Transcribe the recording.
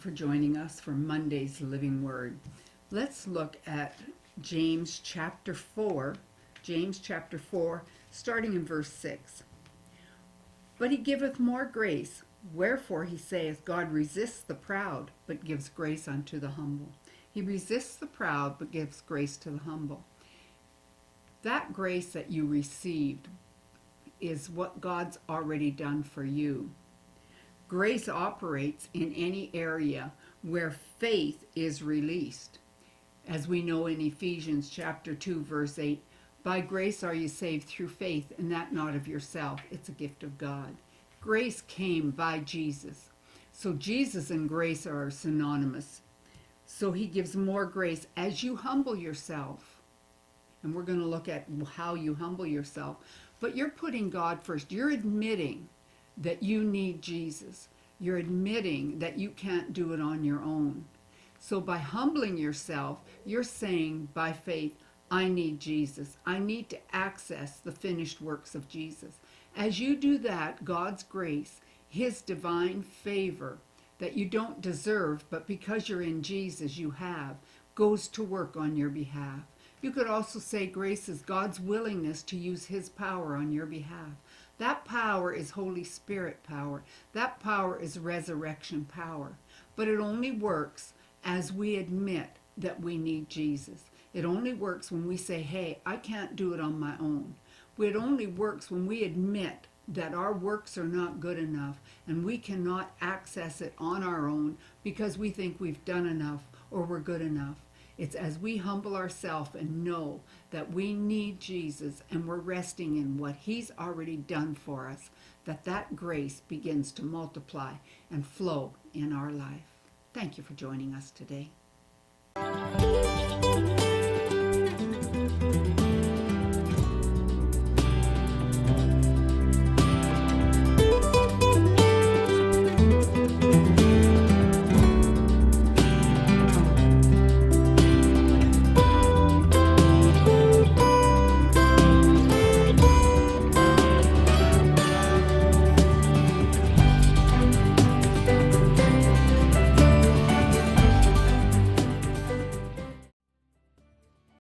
for joining us for Monday's Living Word. Let's look at James chapter 4. James chapter 4, starting in verse 6. But he giveth more grace. Wherefore he saith, God resists the proud, but gives grace unto the humble. He resists the proud, but gives grace to the humble. That grace that you received is what God's already done for you. Grace operates in any area where faith is released. As we know in Ephesians chapter 2, verse 8, by grace are you saved through faith, and that not of yourself. It's a gift of God. Grace came by Jesus. So Jesus and grace are synonymous. So he gives more grace as you humble yourself. And we're going to look at how you humble yourself. But you're putting God first. You're admitting that you need Jesus. You're admitting that you can't do it on your own. So by humbling yourself, you're saying by faith, I need Jesus. I need to access the finished works of Jesus. As you do that, God's grace, his divine favor that you don't deserve, but because you're in Jesus, you have, goes to work on your behalf. You could also say grace is God's willingness to use his power on your behalf. That power is Holy Spirit power. That power is resurrection power. But it only works as we admit that we need Jesus. It only works when we say, hey, I can't do it on my own. It only works when we admit that our works are not good enough and we cannot access it on our own because we think we've done enough or we're good enough. It's as we humble ourselves and know that we need Jesus and we're resting in what he's already done for us, that grace begins to multiply and flow in our life. Thank you for joining us today.